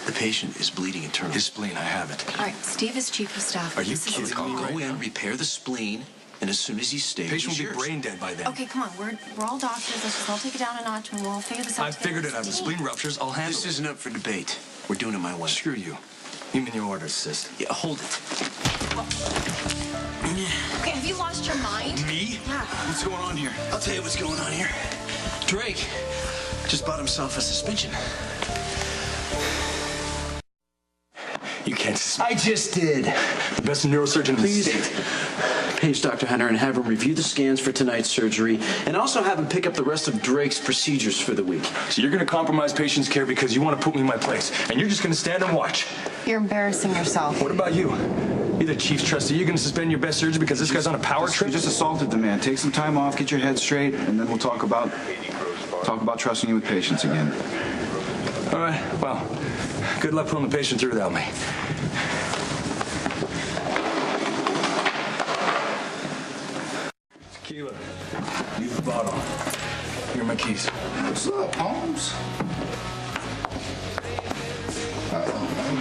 The patient is bleeding internally. His spleen, I have it. All right, Steve is chief of staff. Are you kidding me? Go in, repair the spleen, and as soon as he's stable, The patient will be brain dead by then. Okay, come on. We're all doctors. Let's just all take it down a notch and we'll figure this out. I figured it out. The spleen ruptures, I'll handle This isn't up for debate. We're doing it my way. Screw you. You mean your orders, sis? Yeah, hold it. Okay, have you lost your mind? Me? Yeah. What's going on here? I'll tell you what's going on here. Drake just bought himself a suspension. You can't suspend. I just did. The best neurosurgeon in the Please state. page Dr. Hunter and have him review the scans for tonight's surgery and also have him pick up the rest of Drake's procedures for the week. So you're going to compromise patient's care because you want to put me in my place, and you're just going to stand and watch. You're embarrassing yourself. What about you? You're the chief's trustee. You're going to suspend your best surgeon because this guy's on a power trip? You just assaulted the man. Take some time off, get your head straight, and then we'll talk about trusting you with patients again. All right, well, good luck pulling the patient through without me. Tequila. Leave the bottle. Here are my keys. What's up, Holmes?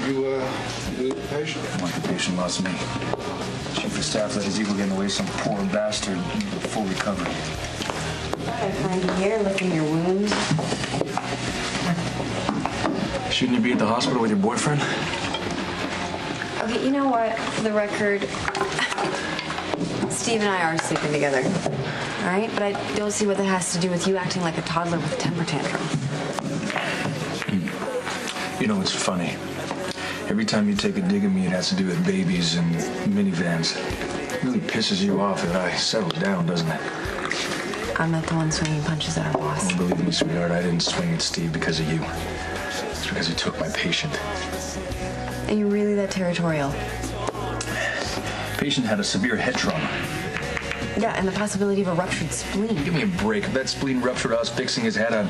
You the patient? Like the patient lost me. Chief of staff let his evil get away, some poor bastard. Full recovery. I find you here licking your wounds. Shouldn't you be at the hospital with your boyfriend? Okay, you know what? For the record, Steve and I are sleeping together. All right? But I don't see what that has to do with you acting like a toddler with a temper tantrum. You know, it's funny. Every time you take a dig at me, it has to do with babies and minivans. It really pisses you off that I settled down, doesn't it? I'm not the one swinging punches at our boss. Oh, believe me, sweetheart, I didn't swing at Steve because of you. It's because he took my patient. Are you really that territorial? Patient had a severe head trauma. Yeah, and the possibility of a ruptured spleen. Give me a break. If that spleen ruptured, I was fixing his head. I'd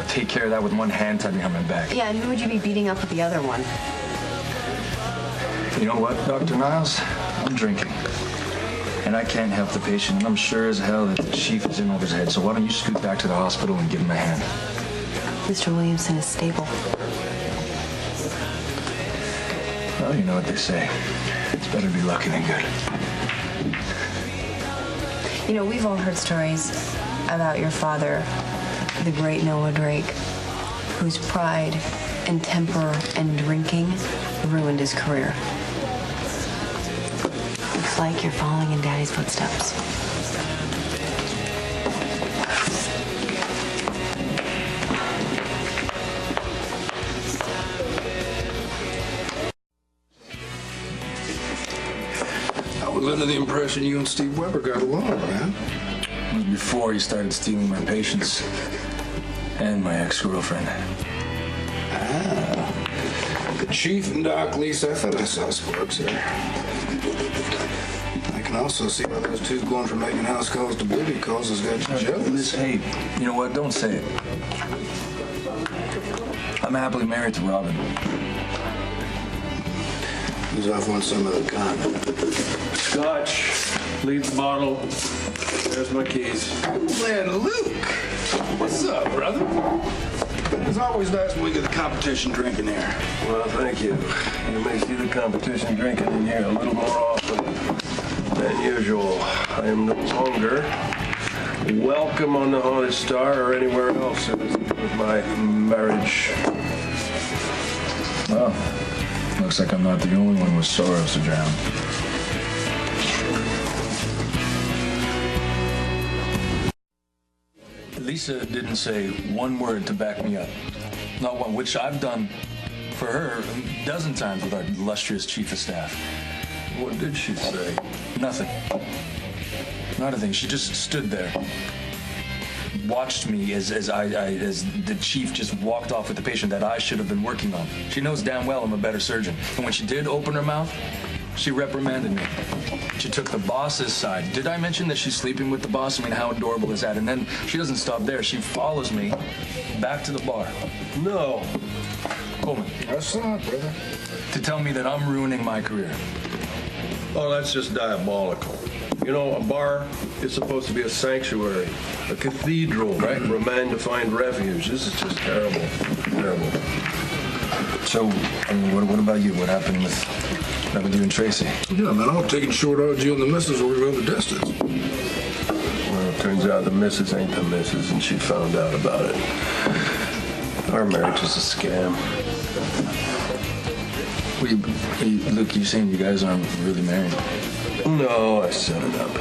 take care of that with one hand tied behind my back. Yeah, and who would you be beating up with the other one? You know what, Dr. Niles? I'm drinking. And I can't help the patient, and I'm sure as hell that the chief is in over his head. So why don't you scoot back to the hospital and give him a hand? Mr. Williamson is stable. Well, you know what they say. It's better to be lucky than good. You know, we've all heard stories about your father, the great Noah Drake, whose pride and temper and drinking ruined his career. Looks like you're following in Daddy's footsteps. I was under the impression you and Steve Weber got along, man. It was before he started stealing my patients and my ex-girlfriend. The chief and Doc Lisa, I thought I saw sparks there. I can also see why those two going from making house calls to booty calls has got you jealous. Hey, you know what? Don't say it. I'm happily married to Robin. Who's off on some other con? Scotch, leave the bottle. There's my keys. Man, Luke! What's up, brother? It's always nice when we get the competition drinking here. Well, thank you. You may see the competition drinking in here a little more often than usual. I am no longer welcome on the Haunted Star or anywhere else with my marriage. Well, looks like I'm not the only one with sorrows to drown. Lisa didn't say one word to back me up. Not one, which I've done for her a dozen times with our illustrious chief of staff. What did she say? Nothing. Not a thing. She just stood there, watched me as the chief just walked off with the patient that I should have been working on. She knows damn well I'm a better surgeon. And when she did open her mouth, she reprimanded me. She took the boss's side. Did I mention that she's sleeping with the boss? I mean, how adorable is that? And then she doesn't stop there. She follows me back to the bar. No. Coleman. That's not, brother. To tell me that I'm ruining my career. Oh, that's just diabolical. You know, a bar is supposed to be a sanctuary, a cathedral, right? For a man to find refuge. This is just terrible. Terrible. So, I mean, what about you? What happened with you and Tracy? Yeah, man, I'm taking short odds you and the missus will go the distance. Well, it turns out the missus ain't the missus, and she found out about it. Our marriage is a scam. Look, you're saying you guys aren't really married? No, I set it up.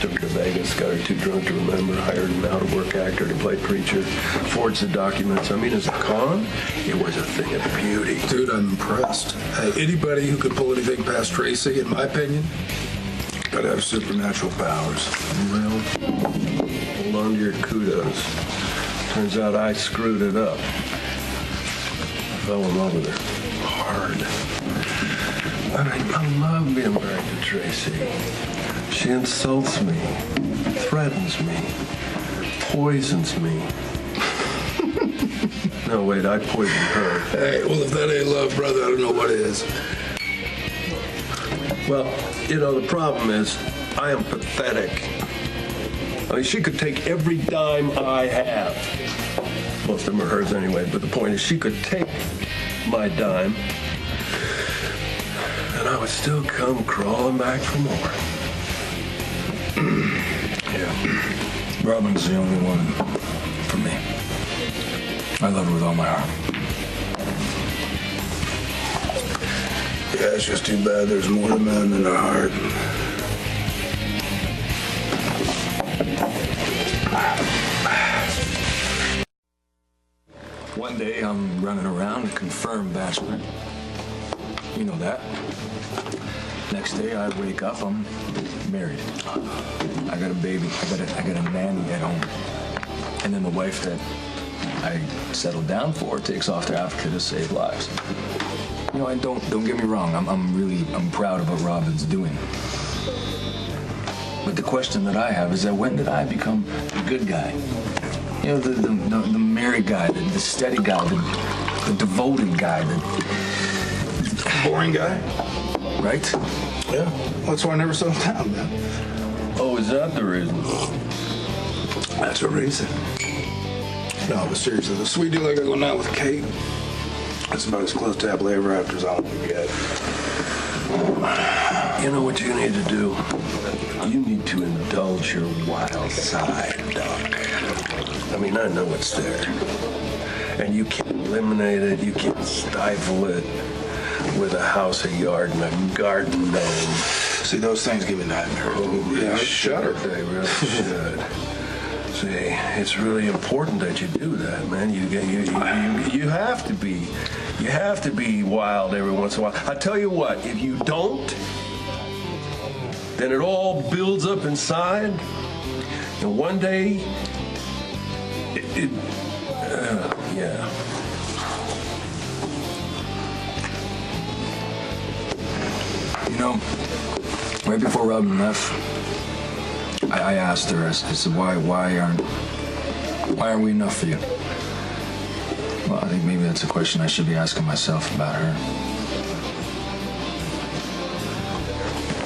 Took her to Vegas, got her too drunk to remember, hired an out-of-work actor to play preacher, forged the documents. I mean, as a con, it was a thing of beauty. Dude, I'm impressed. Hey, anybody who could pull anything past Tracy, in my opinion, gotta have supernatural powers. Well, hold on to your kudos. Turns out I screwed it up. I fell in love with her. Hard. I mean, I love being married to Tracy. She insults me, threatens me, poisons me. No, wait, I poisoned her. Hey, well, if that ain't love, brother, I don't know what is. Well, you know, the problem is I am pathetic. I mean, she could take every dime I have. Most of them are hers anyway, but the point is she could take my dime and I would still come crawling back for more. Yeah. Robin's the only one for me. I love her with all my heart. Yeah, it's just too bad there's more to men than a heart. One day I'm running around a confirmed bachelor. You know that. Next day I wake up, I'm married. I got a baby. I got a nanny at home. And then the wife that I settled down for takes off to Africa to save lives. You know, and don't get me wrong. I'm proud of what Robin's doing. But the question that I have is that when did I become the good guy? You know, the married guy, the steady guy, the devoted guy, the Boring guy? right? Yeah. That's why I never settled down, man. Oh, is that the reason? That's a reason. No, but seriously, the sweet deal I got going out with Kate, that's about as close to happily ever after as I'm gonna get. You know what you need to do? You need to indulge your wild side, Doc. I mean, I know it's there. And you can eliminate it, you can stifle it with a house, a yard, and a garden dome. See, those things give me nightmares. Oh, yeah, they shudder. They really should. See, it's really important that you do that, man. You have to be. You have to be wild every once in a while. I tell you what, if you don't, then it all builds up inside, and one day, yeah. You know, right before Robin left, I asked her, I said, why aren't we enough for you? Well, I think maybe that's a question I should be asking myself about her.